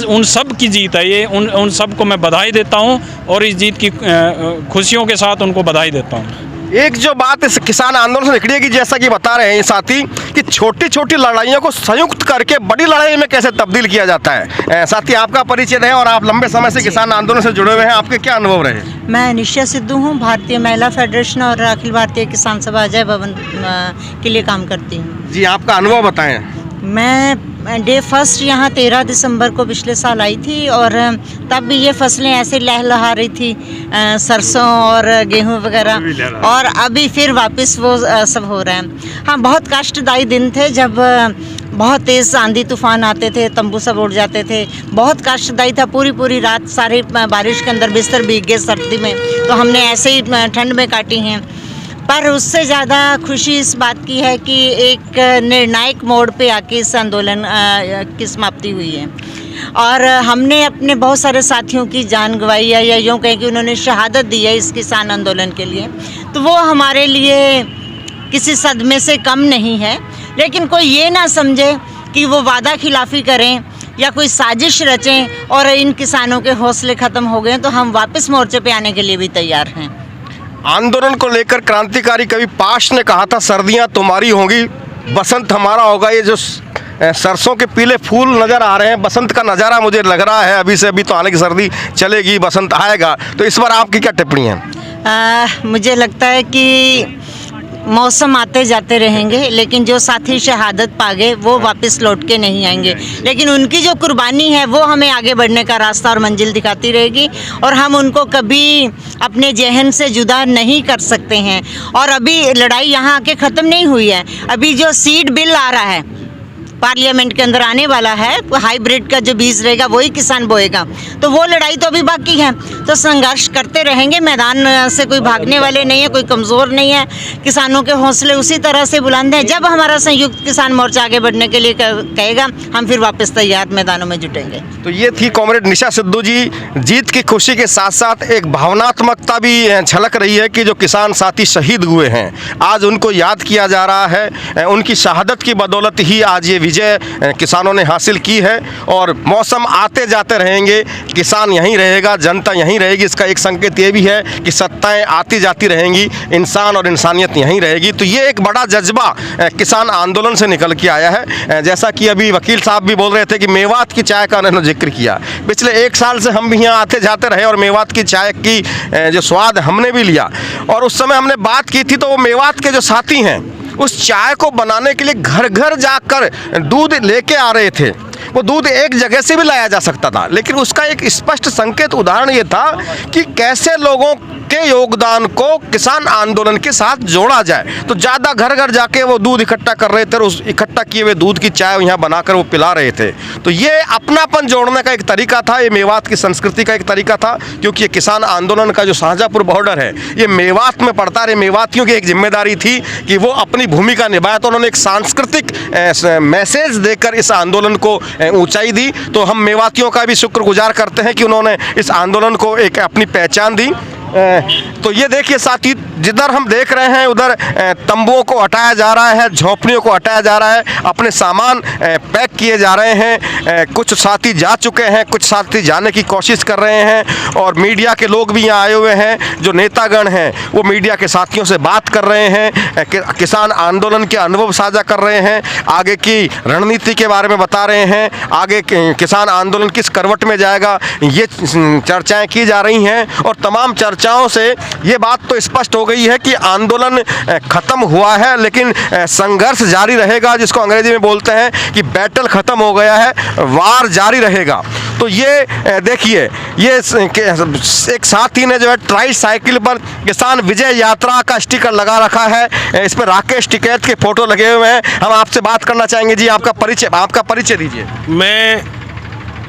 उन सब की जीत है ये। उन सब को मैं बधाई देता हूँ और इस जीत की खुशियों के साथ उनको बधाई देता हूँ। एक जो बात इस किसान आंदोलन से निकली है कि जैसा कि बता रहे हैं ये साथी कि छोटी छोटी लड़ाइयों को संयुक्त करके बड़ी लड़ाई में कैसे तब्दील किया जाता है। साथी, आपका परिचय दें और आप लंबे समय से किसान आंदोलन से जुड़े हुए हैं, आपके क्या अनुभव रहे? मैं निशा सिद्धू हूँ, भारतीय महिला फेडरेशन और अखिल भारतीय किसान सभा अजय भवन के लिए काम करती हूँ। जी, आपका अनुभव बताएं। मैं डे फर्स्ट यहाँ 13 दिसंबर को पिछले साल आई थी और तब भी ये फसलें ऐसे लहलहा रही थी, सरसों और गेहूँ वगैरह, और अभी फिर वापस वो सब हो रहा है। हाँ, बहुत कष्टदायी दिन थे जब बहुत तेज़ आंधी तूफान आते थे, तंबू सब उड़ जाते थे, बहुत कष्टदायी था। पूरी पूरी रात सारे बारिश के अंदर बिस्तर भीग गए सर्दी में, तो हमने ऐसे ही ठंड में काटी हैं। पर उससे ज़्यादा खुशी इस बात की है कि एक निर्णायक मोड़ पे आके इस आंदोलन की समाप्ति हुई है और हमने अपने बहुत सारे साथियों की जान गंवाई है, या यूँ कहें कि उन्होंने शहादत दी है इस किसान आंदोलन के लिए। तो वो हमारे लिए किसी सदमे से कम नहीं है। लेकिन कोई ये ना समझे कि वो वादा खिलाफ़ी करें या कोई साजिश रचें और इन किसानों के हौसले ख़त्म हो गए, तो हम वापस मोर्चे पे आने के लिए भी तैयार हैं। आंदोलन को लेकर क्रांतिकारी कवि पाश ने कहा था, सर्दियां तुम्हारी होंगी, बसंत हमारा होगा। ये जो सरसों के पीले फूल नज़र आ रहे हैं, बसंत का नज़ारा मुझे लग रहा है अभी से। अभी तो हालांकि सर्दी चलेगी, बसंत आएगा। तो इस बार आपकी क्या टिप्पणी है? मुझे लगता है कि मौसम आते जाते रहेंगे, लेकिन जो साथी शहादत पा गए वो वापस लौट के नहीं आएंगे। लेकिन उनकी जो कुर्बानी है वो हमें आगे बढ़ने का रास्ता और मंजिल दिखाती रहेगी और हम उनको कभी अपने जहन से जुदा नहीं कर सकते हैं। और अभी लड़ाई यहाँ आके ख़त्म नहीं हुई है। अभी जो सीड बिल आ रहा है पार्लियामेंट के अंदर आने वाला है, हाइब्रिड का जो बीज रहेगा वही किसान बोएगा, तो वो लड़ाई तो अभी बाकी है। तो संघर्ष करते रहेंगे, मैदान से कोई भागने वाले नहीं है, कोई कमज़ोर नहीं है। किसानों के हौसले उसी तरह से बुलंद हैं। जब हमारा संयुक्त किसान मोर्चा आगे बढ़ने के लिए कहेगा, हम फिर वापस तैयार मैदानों में जुटेंगे। तो ये थी कॉमरेड निशा सिद्धू जी। जीत की खुशी के साथ साथ एक भावनात्मकता भी झलक रही है कि जो किसान साथी शहीद हुए हैं, आज उनको याद किया जा रहा है। उनकी शहादत की बदौलत ही आज ये विजय किसानों ने हासिल की है। और मौसम आते जाते रहेंगे, किसान यहीं रहेगा, जनता यहीं रहेगी। इसका एक संकेत ये भी है कि सत्ताएं आती जाती रहेंगी, इंसान और इंसानियत यहीं रहेगी। तो ये एक बड़ा जज्बा किसान आंदोलन से निकल के आया है। जैसा कि अभी वकील साहब भी बोल रहे थे कि मेवात की चाय का उन्होंने जिक्र किया। पिछले 1 साल से हम भी यहाँ आते जाते रहे और मेवात की चाय की जो स्वाद हमने भी लिया। और उस समय हमने बात की थी तो वो मेवात के जो साथी हैं उस चाय को बनाने के लिए घर घर जाकर दूध लेके आ रहे थे। वो दूध एक जगह से भी लाया जा सकता था, लेकिन उसका एक स्पष्ट संकेत उदाहरण ये था कि कैसे लोगों के योगदान को किसान आंदोलन के साथ जोड़ा जाए। तो ज़्यादा घर घर जाके वो दूध इकट्ठा कर रहे थे और उस इकट्ठा किए हुए दूध की चाय यहाँ बनाकर वो पिला रहे थे। तो ये अपनापन जोड़ने का एक तरीका था, ये मेवात की संस्कृति का एक तरीका था। क्योंकि ये किसान आंदोलन का जो शाहजहाँपुर बॉर्डर है ये मेवात में पड़ता है। मेवातियों की एक जिम्मेदारी थी कि वो अपनी भूमिका निभाए, तो उन्होंने एक सांस्कृतिक मैसेज देकर इस आंदोलन को ऊंचाई दी। तो हम मेवातियों का भी शुक्रगुजार करते हैं कि उन्होंने इस आंदोलन को एक अपनी पहचान दी। तो ये देखिए साथी, जिधर हम देख रहे हैं उधर तंबुओं को हटाया जा रहा है, झोंपड़ियों को हटाया जा रहा है, अपने सामान पैक किए जा रहे हैं। कुछ साथी जा चुके हैं, कुछ साथी जाने की कोशिश कर रहे हैं और मीडिया के लोग भी यहाँ आए हुए हैं। जो नेतागण हैं वो मीडिया के साथियों से बात कर रहे हैं, किसान आंदोलन के अनुभव साझा कर रहे हैं, आगे की रणनीति के बारे में बता रहे हैं, आगे किसान आंदोलन किस करवट में जाएगा ये चर्चाएँ की जा रही हैं। और तमाम चर्चाओं से ये बात तो स्पष्ट हो गई है कि आंदोलन खत्म हुआ है, लेकिन संघर्ष जारी रहेगा, जिसको अंग्रेजी में बोलते हैं कि बैटल खत्म हो गया है, वार जारी रहेगा। तो ये देखिए, ये एक साथी ने जो है ट्राई साइकिल पर किसान विजय यात्रा का स्टिकर लगा रखा है। इस पर राकेश टिकैत के फोटो लगे हुए हैं। हम आपसे बात करना चाहेंगे जी, आपका परिचय दीजिए। मैं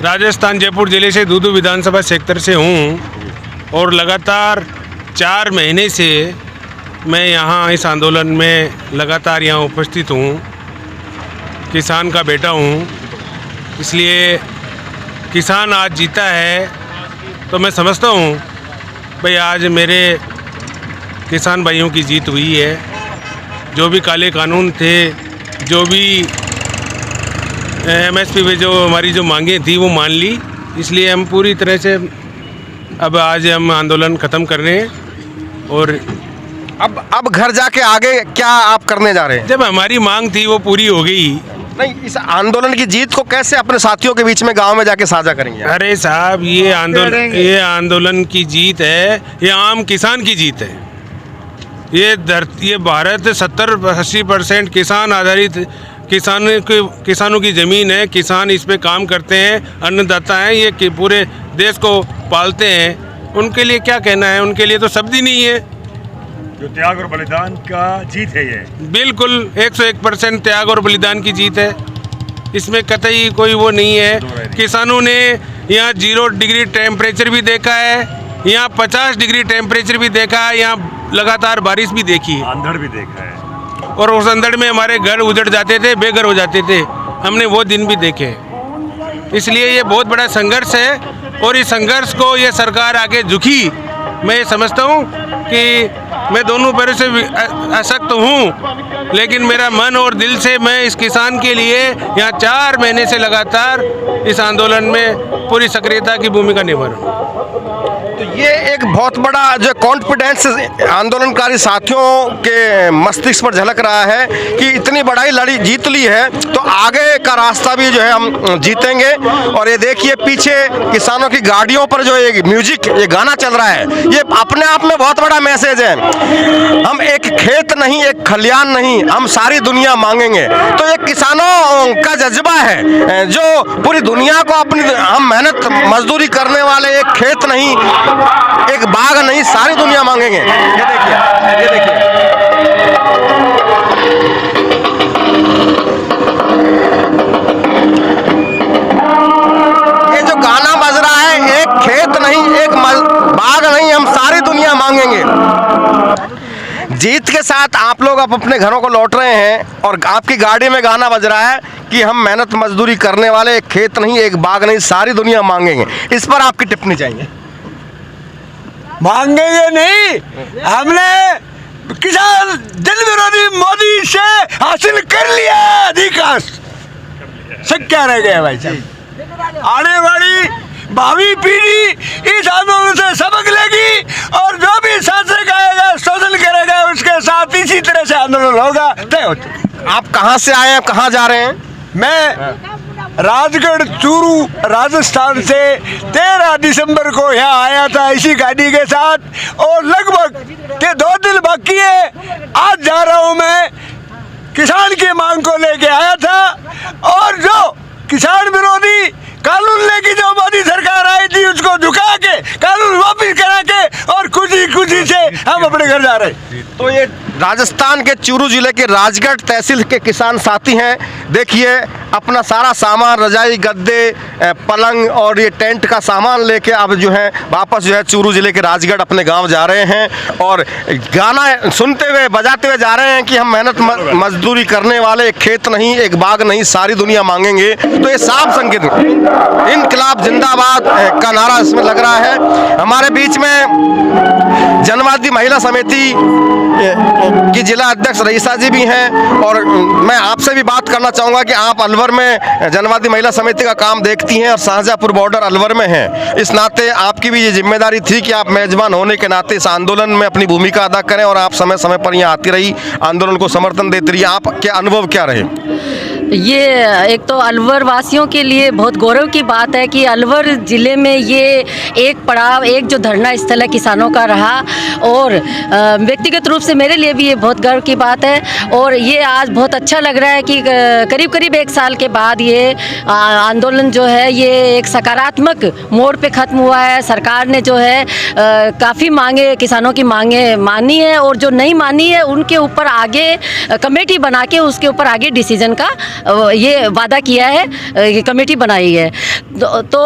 राजस्थान जयपुर जिले से दूदू विधानसभा क्षेत्र से हूँ और लगातार 4 महीने से मैं यहाँ इस आंदोलन में लगातार यहाँ उपस्थित हूँ। किसान का बेटा हूँ, इसलिए किसान आज जीता है तो मैं समझता हूँ भाई आज मेरे किसान भाइयों की जीत हुई है। जो भी काले कानून थे, जो भी MSP पे जो हमारी जो मांगें थी वो मान ली, इसलिए हम पूरी तरह से अब आज हम आंदोलन ख़त्म कर रहे हैं। और अब घर जाके आगे क्या आप करने जा रहे हैं? जब हमारी मांग थी वो पूरी हो गई। नहीं, इस आंदोलन की जीत को कैसे अपने साथियों के बीच में गांव में जाके साझा करेंगे? अरे साहब, ये आंदोलन की जीत है, ये आम किसान की जीत है। ये भारत 70-80% किसान आधारित किसानों की ज़मीन है। किसान इस पे काम करते हैं, अन्नदाता हैं, ये पूरे देश को पालते हैं। उनके लिए क्या कहना है, उनके लिए तो शब्द ही नहीं है। जो त्याग और बलिदान का जीत है ये, बिल्कुल 101% त्याग और बलिदान की जीत है। इसमें कतई कोई वो नहीं है। किसानों ने यहाँ 0 डिग्री टेम्परेचर भी देखा है, यहाँ 50 डिग्री टेम्परेचर भी देखा है, यहाँ लगातार बारिश भी देखी है, अंधड़ भी देखा है। और उस अंधड़ में हमारे घर उजड़ जाते थे, बेघर हो जाते थे, हमने वो दिन भी देखे। इसलिए ये बहुत बड़ा संघर्ष है और इस संघर्ष को ये सरकार आगे झुकी। मैं ये समझता हूँ कि मैं दोनों पैरों से अशक्त हूँ, लेकिन मेरा मन और दिल से मैं इस किसान के लिए यहाँ 4 महीने से लगातार इस आंदोलन में पूरी सक्रियता की भूमिका निभा रहा हूँ। तो ये एक बहुत बड़ा जो कॉन्फिडेंस आंदोलनकारी साथियों के मस्तिष्क पर झलक रहा है कि इतनी बड़ी लड़ी जीत ली है तो आगे का रास्ता भी जो है हम जीतेंगे। और ये देखिए पीछे किसानों की गाड़ियों पर जो ये म्यूजिक, ये गाना चल रहा है, ये अपने आप में बहुत बड़ा मैसेज है। हम एक खेत नहीं, एक खलियान नहीं, हम सारी दुनिया मांगेंगे। तो ये किसानों का जज्बा है जो पूरी दुनिया को अपनी, हम मेहनत मजदूरी करने वाले, एक खेत नहीं, एक बाग नहीं, सारी दुनिया मांगेंगे। ये देखिए, ये देखिए। ये जो गाना बज रहा है, एक खेत नहीं, एक बाग नहीं, हम सारी दुनिया मांगेंगे। जीत के साथ आप लोग अब अपने घरों को लौट रहे हैं और आपकी गाड़ी में गाना बज रहा है कि हम मेहनत मजदूरी करने वाले, एक खेत नहीं, एक बाग नहीं, सारी दुनिया मांगेंगे। इस पर आपकी टिप्पणी चाहिए। मांगेंगे नहीं, हमने किसान जन विरोधी मोदी से हासिल कर लिया अधिकार, सब क्या रह गया भाई साहब। आने वाली भावी पीढ़ी इस आंदोलन से सबक लेगी और जो भी शासक आएगा, शोषण करेगा, उसके साथ इसी तरह से आंदोलन होगा। तय होते। आप कहाँ से आए हैं, कहाँ जा रहे हैं? मैं राजगढ़ चूरू राजस्थान से 13 दिसंबर को यहाँ आया था इसी गाड़ी के साथ और लगभग के 2 दिन बाकी है। आज जा रहा हूँ मैं, किसान की मांग को लेके आया था और जो किसान विरोधी कानून लेके जो मोदी सरकार आई थी उसको झुका के कानून वापिस करा के और खुशी खुशी से हम अपने घर जा रहे। तो ये राजस्थान के चूरू जिले के राजगढ़ तहसील के किसान साथी हैं। देखिए अपना सारा सामान, रजाई, गद्दे, पलंग और ये टेंट का सामान लेके अब जो है वापस जो है चूरू जिले के राजगढ़ अपने गांव जा रहे हैं और गाना सुनते हुए, बजाते हुए जा रहे हैं कि हम मेहनत मजदूरी करने वाले, एक खेत नहीं, एक बाग नहीं, सारी दुनिया मांगेंगे। तो ये साफ संकेत, इनकलाब जिंदाबाद का नारा इसमें लग रहा है। हमारे बीच में जनवादी महिला समिति की जिला अध्यक्ष रईसा जी भी हैं और मैं आपसे भी बात करना चाहूँगा कि आप अलवर में जनवादी महिला समिति का काम देखती हैं और शाहजहाँपुर बॉर्डर अलवर में हैं। इस नाते आपकी भी ये जिम्मेदारी थी कि आप मेजबान होने के नाते इस आंदोलन में अपनी भूमिका अदा करें और आप समय समय पर यहाँ आती रही, आंदोलन को समर्थन देती रही। आपके अनुभव क्या रहे? ये एक तो अलवर वासियों के लिए बहुत गौरव की बात है कि अलवर ज़िले में ये एक पड़ाव, एक जो धरना स्थल है किसानों का रहा और व्यक्तिगत रूप से मेरे लिए भी ये बहुत गर्व की बात है। और ये आज बहुत अच्छा लग रहा है कि करीब करीब 1 साल के बाद ये आंदोलन जो है ये एक सकारात्मक मोड़ पे ख़त्म हुआ है। सरकार ने जो है काफ़ी मांगे, किसानों की मांगे मानी है और जो नहीं मानी है उनके ऊपर आगे कमेटी बना के उसके ऊपर आगे डिसीजन का ये वादा किया है, ये कमेटी बनाई है। तो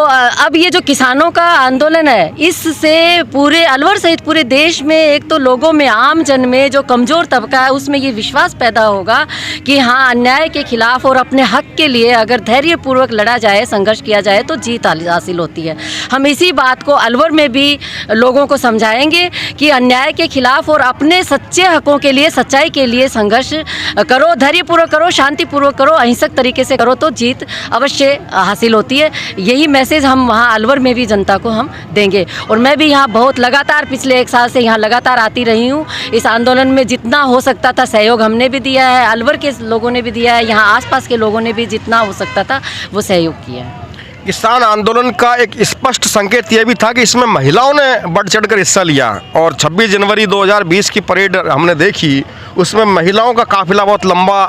अब ये जो किसानों का आंदोलन है इससे पूरे अलवर सहित पूरे देश में एक तो लोगों में, आम जन में जो कमज़ोर तबका है उसमें ये विश्वास पैदा होगा कि हाँ, अन्याय के खिलाफ और अपने हक के लिए अगर धैर्यपूर्वक लड़ा जाए, संघर्ष किया जाए तो जीत हासिल होती है। हम इसी बात को अलवर में भी लोगों को समझाएंगे कि अन्याय के खिलाफ और अपने सच्चे हकों के लिए, सच्चाई के लिए संघर्ष करो, धैर्यपूर्वक करो, शांतिपूर्वक करो, अहिंसक तरीके से करो तो जीत अवश्य हासिल होती है। यही मैसेज हम वहाँ अलवर में भी जनता को हम देंगे। और मैं भी यहाँ बहुत लगातार पिछले 1 साल से यहाँ लगातार आती रही हूँ। इस आंदोलन में जितना हो सकता था सहयोग हमने भी दिया है, अलवर के लोगों ने भी दिया है, यहाँ आसपास के लोगों ने भी जितना हो सकता था वो सहयोग किया है। किसान आंदोलन का एक स्पष्ट संकेत यह भी था कि इसमें महिलाओं ने बढ़ चढ़कर हिस्सा लिया और 26 जनवरी 2020 की परेड हमने देखी, उसमें महिलाओं का काफिला बहुत लंबा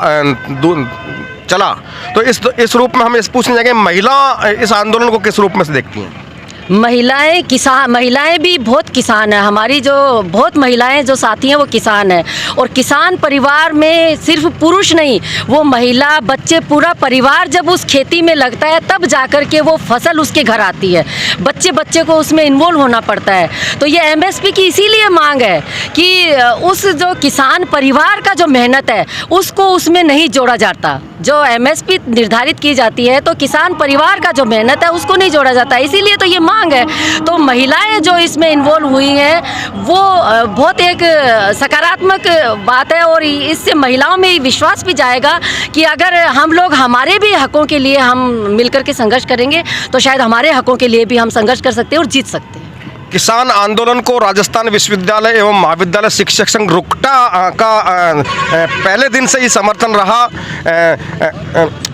चला। तो इस रूप में हम इस पूछने जाएंगे, महिला इस आंदोलन को किस रूप में से देखती हैं? महिलाएं भी बहुत किसान हैं। हमारी जो बहुत महिलाएं जो साथी हैं वो किसान हैं, और किसान परिवार में सिर्फ पुरुष नहीं, वो महिला, बच्चे, पूरा परिवार जब उस खेती में लगता है तब जाकर के वो फसल उसके घर आती है। बच्चे को उसमें इन्वॉल्व होना पड़ता है। तो ये एमएसपी की इसीलिए मांग है कि उस जो किसान परिवार का जो मेहनत है उसको उसमें नहीं जोड़ा जाता। जो एमएसपी निर्धारित की जाती है तो किसान परिवार का जो मेहनत है उसको नहीं जोड़ा जाता, इसीलिए तो ये मांग है। तो महिलाएं जो इसमें इन्वॉल्व हुई हैं वो बहुत एक सकारात्मक बात है, और इससे महिलाओं में विश्वास भी जाएगा कि अगर हम लोग हमारे भी हकों के लिए हम मिलकर के संघर्ष करेंगे तो शायद हमारे हकों के लिए भी हम संघर्ष कर सकते हैं और जीत सकते हैं। किसान आंदोलन को राजस्थान विश्वविद्यालय एवं महाविद्यालय शिक्षक संघ रुकटा का पहले दिन से ही समर्थन रहा।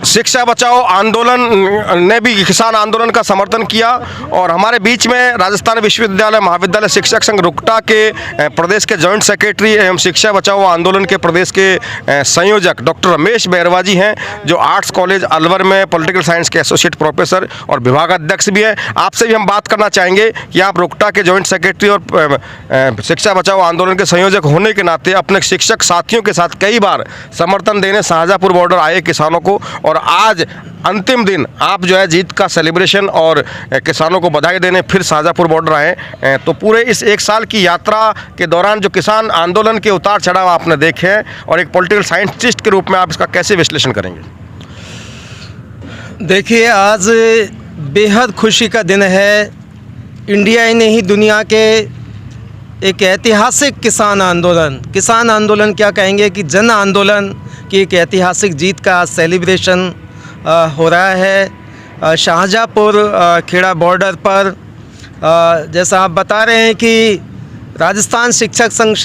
शिक्षा बचाओ आंदोलन ने भी किसान आंदोलन का समर्थन किया, और हमारे बीच में राजस्थान विश्वविद्यालय महाविद्यालय शिक्षक संघ रुकटा के प्रदेश के जॉइंट सेक्रेटरी एवं शिक्षा बचाओ आंदोलन के प्रदेश के संयोजक डॉक्टर रमेश बैरवा जी हैं, जो आर्ट्स कॉलेज अलवर में पॉलिटिकल साइंस के एसोसिएट प्रोफेसर और विभागाध्यक्ष भी हैं। आपसे भी हम बात करना चाहेंगे कि आप रुकटा के जॉइंट सेक्रेटरी और शिक्षा बचाओ आंदोलन के संयोजक होने के नाते अपने शिक्षक साथियों के साथ कई बार समर्थन देने शाहजहाँपुर बॉर्डर आए किसानों को, और आज अंतिम दिन आप जो है जीत का सेलिब्रेशन और किसानों को बधाई देने फिर शाहजहाँपुर बॉर्डर आए। तो पूरे इस एक साल की यात्रा के दौरान जो किसान आंदोलन के उतार चढ़ाव आपने देखे हैं, और एक पॉलिटिकल साइंटिस्ट के रूप में आप इसका कैसे विश्लेषण करेंगे? देखिए, आज बेहद खुशी का दिन है। इंडिया ही नहीं, दुनिया के एक ऐतिहासिक किसान आंदोलन क्या कहेंगे कि जन आंदोलन की एक ऐतिहासिक जीत का सेलिब्रेशन हो रहा है शाहजहाँपुर खेड़ा बॉर्डर पर। जैसा आप बता रहे हैं कि राजस्थान शिक्षक संघ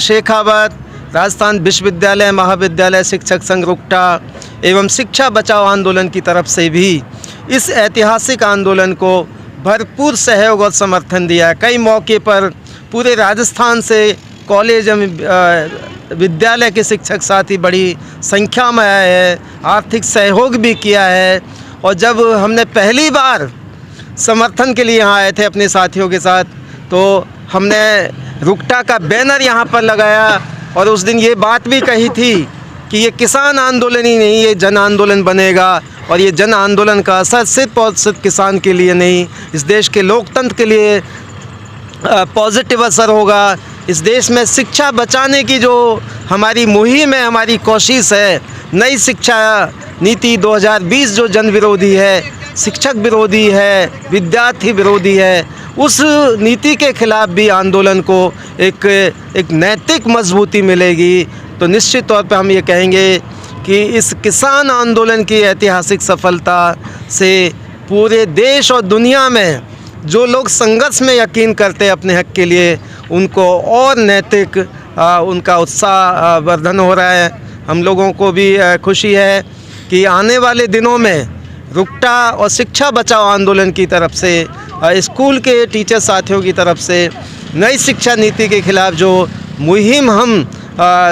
शेखावत, राजस्थान विश्वविद्यालय महाविद्यालय शिक्षक संघ रुकटा एवं शिक्षा बचाओ आंदोलन की तरफ से भी इस ऐतिहासिक आंदोलन को भरपूर सहयोग और समर्थन दिया। कई मौके पर पूरे राजस्थान से कॉलेज विद्यालय के शिक्षक साथी बड़ी संख्या में आए हैं, आर्थिक सहयोग भी किया है। और जब हमने पहली बार समर्थन के लिए यहाँ आए थे अपने साथियों के साथ, तो हमने रुकटा का बैनर यहाँ पर लगाया, और उस दिन ये बात भी कही थी कि ये किसान आंदोलन ही नहीं, ये जन आंदोलन बनेगा, और ये जन आंदोलन का असर सिर्फ और सिर्फ किसान के लिए नहीं, इस देश के लोकतंत्र के लिए पॉजिटिव असर होगा। इस देश में शिक्षा बचाने की जो हमारी मुहिम है, हमारी कोशिश है, नई शिक्षा नीति 2020 जो जन विरोधी है, शिक्षक विरोधी है, विद्यार्थी विरोधी है, उस नीति के खिलाफ भी आंदोलन को एक नैतिक मजबूती मिलेगी। तो निश्चित तौर पर हम ये कहेंगे कि इस किसान आंदोलन की ऐतिहासिक सफलता से पूरे देश और दुनिया में जो लोग संघर्ष में यकीन करते हैं अपने हक के लिए, उनको और नैतिक उनका उत्साह वर्धन हो रहा है। हम लोगों को भी खुशी है कि आने वाले दिनों में रुकटा और शिक्षा बचाओ आंदोलन की तरफ से, स्कूल के टीचर साथियों की तरफ से नई शिक्षा नीति के खिलाफ जो मुहिम हम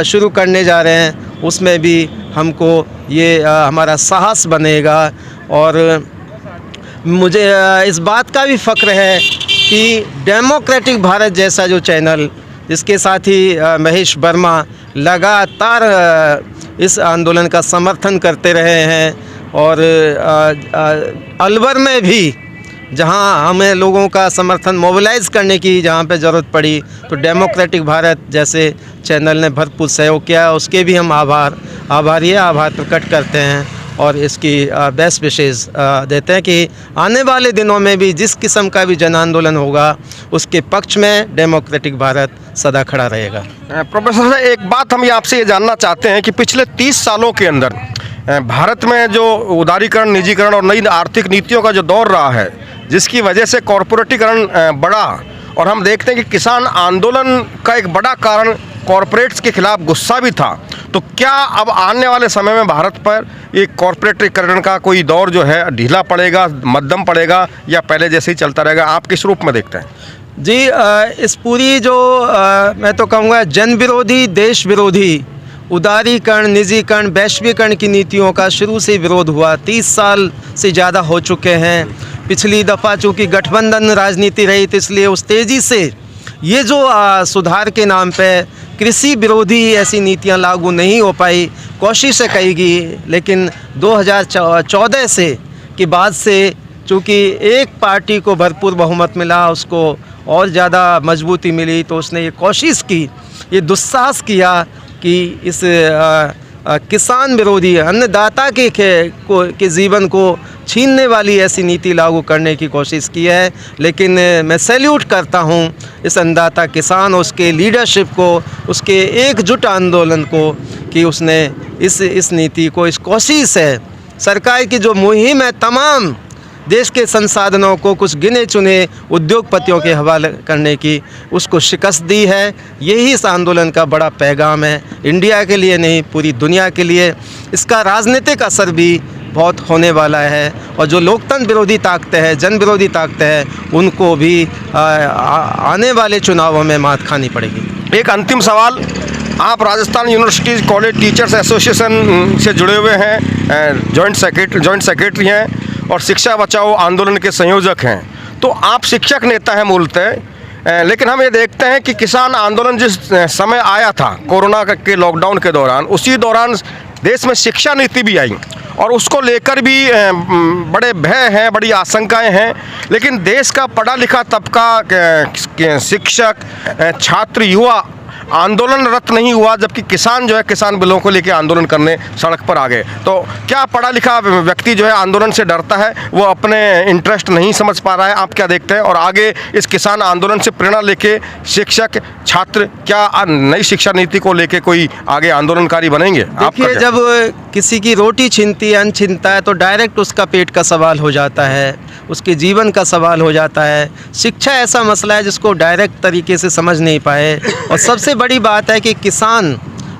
शुरू करने जा रहे हैं, उसमें भी हमको ये हमारा साहस बनेगा। और मुझे इस बात का भी फ़ख्र है कि डेमोक्रेटिक भारत जैसा जो चैनल, जिसके साथ ही महेश वर्मा लगातार इस आंदोलन का समर्थन करते रहे हैं, और अलवर में भी जहां हमें लोगों का समर्थन मोबिलाइज़ करने की जहां पे ज़रूरत पड़ी, तो डेमोक्रेटिक भारत जैसे चैनल ने भरपूर सहयोग किया, उसके भी हम आभार प्रकट करते हैं, और इसकी बेस्ट विशेष देते हैं कि आने वाले दिनों में भी जिस किस्म का भी जन आंदोलन होगा, उसके पक्ष में डेमोक्रेटिक भारत सदा खड़ा रहेगा। प्रोफेसर साहब, एक बात हम आपसे ये जानना चाहते हैं कि पिछले 30 सालों के अंदर भारत में जो उदारीकरण, निजीकरण और नई आर्थिक नीतियों का जो दौर रहा है, जिसकी वजह से कॉरपोरेटीकरण बढ़ा, और हम देखते हैं कि किसान आंदोलन का एक बड़ा कारण कॉरपोरेट्स के खिलाफ गुस्सा भी था। तो क्या अब आने वाले समय में भारत पर ये कॉरपोरेटीकरण का कोई दौर जो है ढीला पड़ेगा, मध्यम पड़ेगा, या पहले जैसे ही चलता रहेगा? आप किस रूप में देखते हैं? जी, इस पूरी जो मैं तो कहूँगा जन विरोधी, देश विरोधी, उदारीकरण, निजीकरण, वैश्वीकरण की नीतियों का शुरू से विरोध हुआ। 30 साल से ज़्यादा हो चुके हैं। पिछली दफ़ा चूँकि गठबंधन राजनीति रही तो इसलिए उस तेज़ी से ये जो सुधार के नाम पे कृषि विरोधी ऐसी नीतियां लागू नहीं हो पाई, कोशिशें कही गई, लेकिन 2014 से के बाद से चूँकि एक पार्टी को भरपूर बहुमत मिला, उसको और ज़्यादा मजबूती मिली, तो उसने ये कोशिश की, ये दुस्साहस किया कि इस किसान विरोधी अन्नदाता के जीवन को छीनने वाली ऐसी नीति लागू करने की कोशिश की है। लेकिन मैं सैल्यूट करता हूं इस अन्नदाता किसान, उसके लीडरशिप को, उसके एकजुट आंदोलन को कि उसने इस नीति को, इस कोशिश है सरकार की जो मुहिम है तमाम देश के संसाधनों को कुछ गिने चुने उद्योगपतियों के हवाले करने की, उसको शिकस्त दी है। यही इस आंदोलन का बड़ा पैगाम है, इंडिया के लिए नहीं पूरी दुनिया के लिए। इसका राजनीतिक असर भी बहुत होने वाला है और जो लोकतंत्र विरोधी ताकतें हैं, जन विरोधी ताकतें हैं, उनको भी आने वाले चुनावों में मात खानी पड़ेगी। एक अंतिम सवाल, आप Rajasthan university college teachers association से जुड़े हुए हैं, जॉइंट सेक्रेटरी हैं और शिक्षा बचाओ आंदोलन के संयोजक हैं, तो आप शिक्षक नेता हैं मूलतः, लेकिन हम ये देखते हैं कि किसान आंदोलन जिस समय आया था कोरोना के लॉकडाउन के दौरान, उसी दौरान देश में शिक्षा नीति भी आई और उसको लेकर भी बड़े भय हैं, बड़ी आशंकाएं हैं। लेकिन देश का पढ़ा लिखा तबका, शिक्षक, छात्र, युवा आंदोलनरत नहीं हुआ, जबकि किसान जो है किसान बिलों को लेकर आंदोलन करने सड़क पर आ गए। तो क्या पढ़ा लिखा व्यक्ति जो है आंदोलन से डरता है, वो अपने इंटरेस्ट नहीं समझ पा रहा है? आप क्या देखते हैं? और आगे इस किसान आंदोलन से प्रेरणा लेके शिक्षक, छात्र क्या नई शिक्षा नीति को लेके कोई आगे आंदोलनकारी बनेंगे? देखिए, जब किसी की रोटी छीनती है, अन्न छीनता है, तो डायरेक्ट उसका पेट का सवाल हो जाता है, उसके जीवन का सवाल हो जाता है। शिक्षा ऐसा मसला है जिसको डायरेक्ट तरीके से समझ नहीं पाए। और सबसे बड़ी बात है कि किसान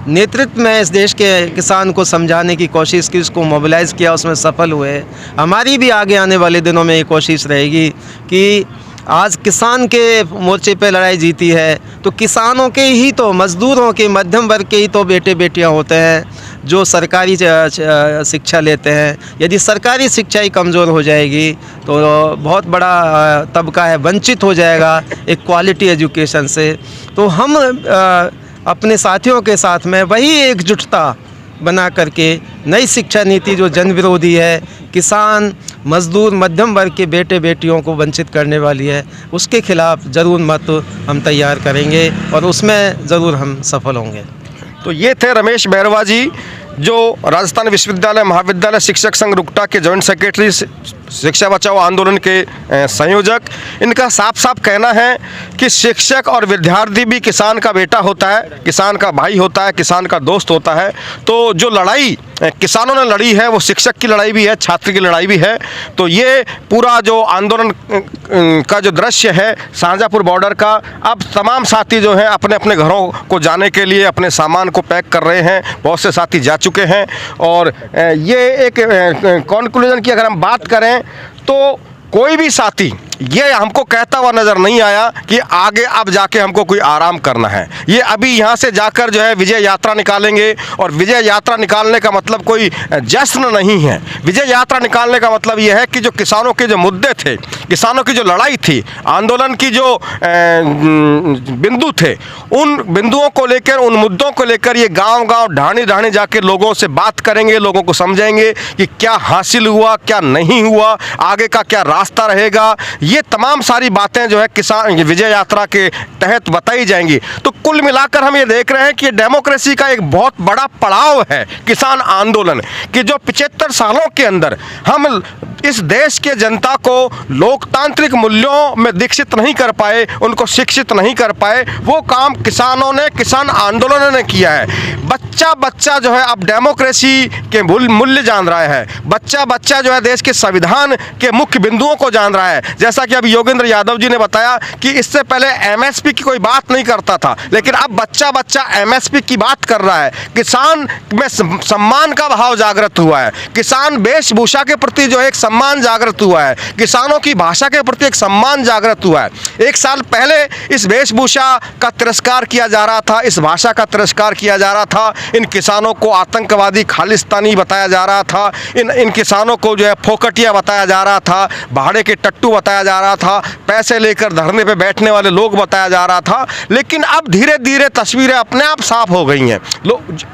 नेतृत्व में इस देश के किसान को समझाने की कोशिश की, उसको मोबिलाइज़ किया, उसमें सफल हुए। हमारी भी आगे आने वाले दिनों में ये कोशिश रहेगी कि आज किसान के मोर्चे पे लड़ाई जीती है तो किसानों के ही तो, मज़दूरों के, मध्यम वर्ग के ही तो बेटे बेटियां होते हैं जो सरकारी शिक्षा लेते हैं। यदि सरकारी शिक्षा ही कमज़ोर हो जाएगी तो बहुत बड़ा तबका है वंचित हो जाएगा एक क्वालिटी एजुकेशन से। तो हम अपने साथियों के साथ में वही एकजुटता बना करके नई शिक्षा नीति जो जन विरोधी है, किसान, मजदूर, मध्यम वर्ग के बेटे बेटियों को वंचित करने वाली है, उसके खिलाफ ज़रूर मत हम तैयार करेंगे और उसमें ज़रूर हम सफल होंगे। तो ये थे रमेश बैरवा जी, जो राजस्थान विश्वविद्यालय महाविद्यालय शिक्षक संघ रुकटा के जॉइंट सेक्रेटरी, शिक्षा बचाओ आंदोलन के संयोजक। इनका साफ साफ कहना है कि शिक्षक और विद्यार्थी भी किसान का बेटा होता है, किसान का भाई होता है, किसान का दोस्त होता है। तो जो लड़ाई किसानों ने लड़ी है वो शिक्षक की लड़ाई भी है, छात्र की लड़ाई भी है। तो ये पूरा जो आंदोलन का जो दृश्य है शाहजहाँपुर बॉर्डर का, अब तमाम साथी जो हैं अपने अपने घरों को जाने के लिए अपने सामान को पैक कर रहे हैं। बहुत से साथी जा चुके हैं और ये एक कंक्लूजन की अगर हम बात करें तो कोई भी साथी ये हमको कहता हुआ नज़र नहीं आया कि आगे अब जाके हमको कोई आराम करना है। ये अभी यहाँ से जाकर जो है विजय यात्रा निकालेंगे और विजय यात्रा निकालने का मतलब कोई जश्न नहीं है। विजय यात्रा निकालने का मतलब ये है कि जो किसानों के जो मुद्दे थे, किसानों की जो लड़ाई थी, आंदोलन की जो बिंदु थे, उन बिंदुओं को लेकर, उन मुद्दों को लेकर ये गाँव-गाँव, ढाणी-ढाणी जाकर लोगों से बात करेंगे, लोगों को समझाएंगे कि क्या हासिल हुआ, क्या नहीं हुआ, आगे का क्या रास्ता रहेगा। ये तमाम सारी बातें जो है किसान विजय यात्रा के तहत बताई जाएंगी। तो कुल मिलाकर हम ये देख रहे हैं कि डेमोक्रेसी का एक बहुत बड़ा पड़ाव है किसान आंदोलन कि जो 75 सालों के अंदर हम इस देश के जनता को लोकतांत्रिक मूल्यों में दीक्षित नहीं कर पाए, उनको शिक्षित नहीं कर पाए, वो काम किसानों ने, किसान आंदोलनों ने किया है। बच्चा बच्चा जो है अब डेमोक्रेसी के मूल्य जान रहा है। बच्चा बच्चा जो है देश के संविधान के मुख्य बिंदुओं को जान रहा है। जैसा कि अभी योगेंद्र यादव जी ने बताया कि इससे पहले एमएसपी की कोई बात नहीं करता था, लेकिन अब बच्चा बच्चा एमएसपी की बात कर रहा है। किसान में सम्मान का भाव जागृत हुआ है। किसान वेशभूषा के प्रति जो एक सम्मान जागृत हुआ है, किसानों की भाषा के प्रति एक सम्मान जागृत हुआ है। एक साल पहले इस वेशभूषा का तिरस्कार किया जा रहा था, इस भाषा का तिरस्कार किया जा रहा था, इन किसानों को आतंकवादी खालिस्तानी बताया जा रहा था, इन किसानों को जो है फोकटिया बताया जा रहा था, भाड़े के टट्टू बताया जा रहा था, पैसे लेकर धरने पे बैठने वाले लोग बताया जा रहा था। लेकिन अब धीरे धीरे तस्वीरें अपने आप साफ हो गई हैं। लोग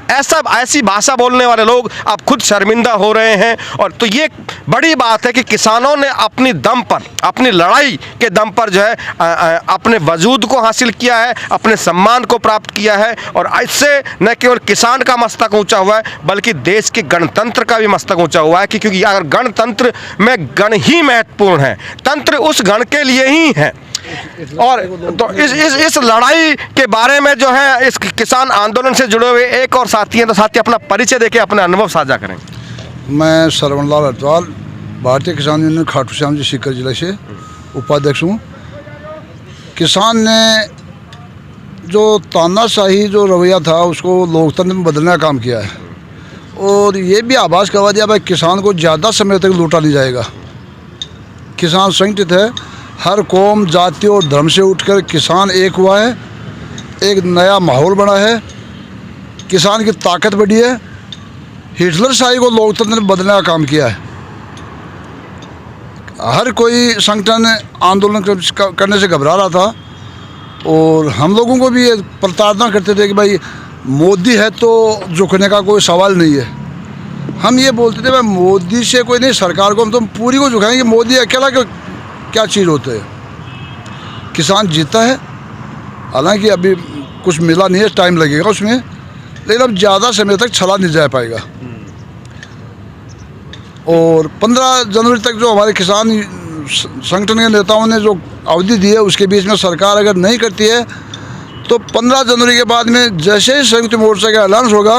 ऐसी भाषा बोलने वाले लोग अब खुद शर्मिंदा हो रहे हैं। और तो ये बड़ी बात है कि किसानों ने अपनी दम पर, अपनी लड़ाई के दम पर जो है अपने वजूद को हासिल किया है, अपने सम्मान को प्राप्त किया है। और इससे न केवल किसान का मस्तक ऊंचा हुआ है, बल्कि देश के गणतंत्र का भी मस्तक ऊंचा हुआ है। क्योंकि अगर गणतंत्र में गण ही महत्वपूर्ण है, तंत्र उस गण के लिए ही है। और तो इस लड़ाई के बारे में जो है, इस किसान आंदोलन से जुड़े हुए एक और साथी हैं, तो साथी अपना परिचय देके अपने अनुभव साझा करें। मैं सरवण लाल अटवाल, भारतीय किसान यूनियन खाटू श्याम जी सीकर जिले से उपाध्यक्ष हूँ। किसान ने जो तानाशाही जो रवैया था उसको लोकतंत्र में बदलने का काम किया है। और ये भी आभास करवा दिया भाई किसान को ज़्यादा समय तक लूटा नहीं जाएगा। किसान संगठित है, हर कौम, जाति और धर्म से उठकर किसान एक हुआ है। एक नया माहौल बना है, किसान की ताकत बढ़ी है। हिटलर शाही को लोकतंत्र में बदलने का काम किया है। हर कोई संगठन आंदोलन करने से घबरा रहा था और हम लोगों को भी ये प्रताड़ना करते थे कि भाई मोदी है तो झुकने का कोई सवाल नहीं है। हम ये बोलते थे भाई मोदी से कोई नहीं, सरकार को हम तो पूरी को झुकाएंगे, मोदी अकेला क्या चीज़ होते है। किसान जीता है, हालांकि अभी कुछ मिला नहीं है, टाइम लगेगा उसमें, लेकिन अब ज़्यादा समय तक चला नहीं जा पाएगा। और 15 जनवरी तक जो हमारे किसान संगठन के नेताओं ने जो अवधि दी है, उसके बीच में सरकार अगर नहीं करती है तो 15 जनवरी के बाद में जैसे ही संयुक्त मोर्चा का ऐलान होगा,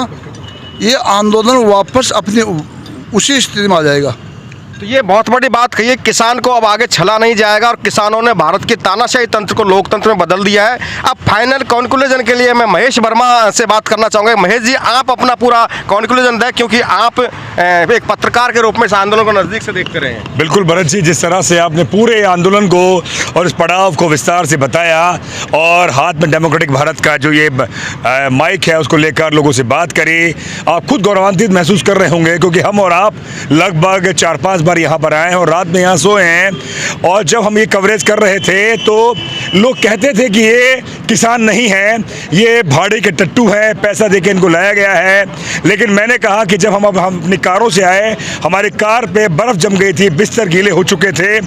ये आंदोलन वापस अपनी उसी स्थिति में आ जाएगा। तो ये बहुत बड़ी बात कही है, किसान को अब आगे छला नहीं जाएगा और किसानों ने भारत के तानाशाही तंत्र को लोकतंत्र में बदल दिया है। अब फाइनल कॉन्क्लूजन के लिए मैं महेश वर्मा से बात करना चाहूँगा। महेश जी, आप अपना पूरा कॉन्क्लूजन दें, क्योंकि आप एक पत्रकार के रूप में इस आंदोलन को नज़दीक से देखते रहे हैं। बिल्कुल भरत जी, जिस तरह से आपने पूरे आंदोलन को और इस पड़ाव को विस्तार से बताया और हाथ में डेमोक्रेटिक भारत का जो ये माइक है उसको लेकर लोगों से बात करी, आप खुद गौरवान्वित महसूस कर रहे होंगे, क्योंकि हम और आप लगभग 4-5 बार यहाँ पर आए हैं और रात में यहाँ सोए हैं। और जब हम ये कवरेज कर रहे थे तो लोग कहते थे कि ये किसान नहीं है, ये भाड़े के टट्टू हैं, पैसा देके इनको लाया गया है। लेकिन मैंने कहा कि जब हम अपनी कारों से आए, हमारी कार पे बर्फ़ जम गई थी, बिस्तर गीले हो चुके थे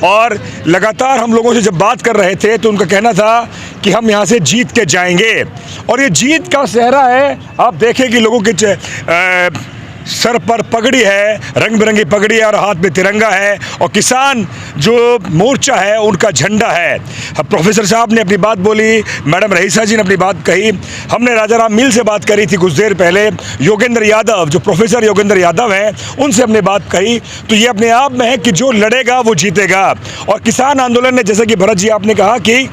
और लगातार हम लोगों से जब बात कर रहे थे तो उनका कहना था कि हम यहाँ से जीत के जाएंगे। और ये जीत का सेहरा है। आप देखें कि लोगों के सर पर पगड़ी है, रंग बिरंगी पगड़ी है और हाथ में तिरंगा है, और किसान जो मोर्चा है उनका झंडा है। प्रोफेसर साहब ने अपनी बात बोली, मैडम रईसा जी ने अपनी बात कही, हमने राजा राम मील से बात करी थी कुछ देर पहले, योगेंद्र यादव जो प्रोफेसर योगेंद्र यादव हैं उनसे हमने बात कही। तो ये अपने आप में है कि जो लड़ेगा वो जीतेगा। और किसान आंदोलन ने, जैसा कि भरत जी आपने कहा कि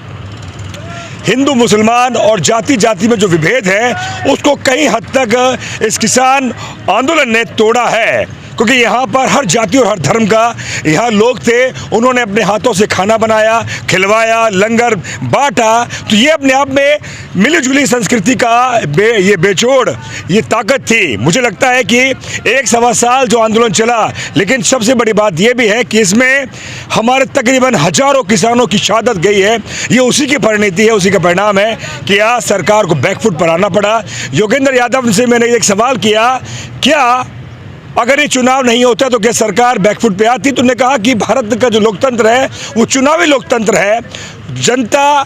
हिंदू मुसलमान और जाति जाति में जो विभेद है उसको कई हद तक इस किसान आंदोलन ने तोड़ा है, क्योंकि यहाँ पर हर जाति और हर धर्म का यहाँ लोग थे। उन्होंने अपने हाथों से खाना बनाया, खिलवाया, लंगर बांटा। तो ये अपने आप में मिलीजुली संस्कृति का ये बेजोड़ ये ताकत थी। मुझे लगता है कि 1-1.25 साल जो आंदोलन चला, लेकिन सबसे बड़ी बात ये भी है कि इसमें हमारे तकरीबन हजारों किसानों की शहादत गई है। ये उसी की परिणति है, उसी का परिणाम है कि आज सरकार को बैकफुट पर आना पड़ा। योगेंद्र यादव से मैंने एक सवाल किया, क्या अगर ये चुनाव नहीं होता तो क्या सरकार बैकफुट पे आती? तो उन्होंने कहा कि भारत का जो लोकतंत्र है वो चुनावी लोकतंत्र है। जनता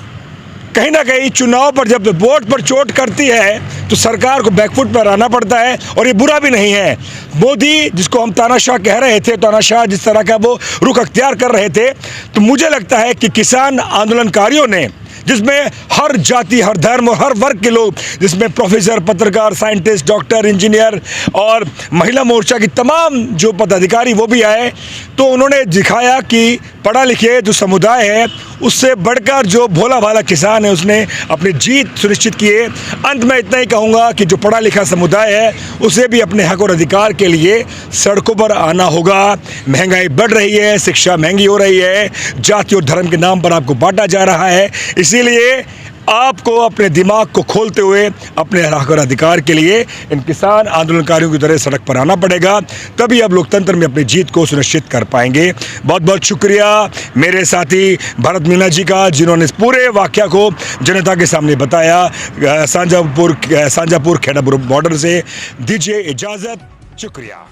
कहीं ना कहीं चुनाव पर जब वोट पर चोट करती है तो सरकार को बैकफुट पर आना पड़ता है, और ये बुरा भी नहीं है। मोदी जिसको हम तानाशाह कह रहे थे, तानाशाह जिस तरह का वो रुख अख्तियार कर रहे थे, तो मुझे लगता है कि किसान आंदोलनकारियों ने जिसमें हर जाति, हर धर्म और हर वर्ग के लोग, जिसमें प्रोफेसर, पत्रकार, साइंटिस्ट, डॉक्टर, इंजीनियर और महिला मोर्चा की तमाम जो पदाधिकारी वो भी आए। तो उन्होंने दिखाया कि पढ़ा लिखे जो समुदाय है उससे बढ़कर जो भोला भाला किसान है उसने अपनी जीत सुनिश्चित की है। अंत में इतना ही कहूँगा कि जो पढ़ा लिखा समुदाय है उसे भी अपने हक और अधिकार के लिए सड़कों पर आना होगा। महंगाई बढ़ रही है, शिक्षा महंगी हो रही है, जाति और धर्म के नाम पर आपको बांटा जा रहा है। इसीलिए आपको अपने दिमाग को खोलते हुए अपने हक और अधिकार के लिए इन किसान आंदोलनकारियों की तरह सड़क पर आना पड़ेगा, तभी आप लोकतंत्र में अपनी जीत को सुनिश्चित कर पाएंगे। बहुत बहुत शुक्रिया मेरे साथी भरत मीना जी का, जिन्होंने इस पूरे वाक़या को जनता के सामने बताया। सांजापुर खेड़ा बॉर्डर से दीजिए इजाज़त, शुक्रिया।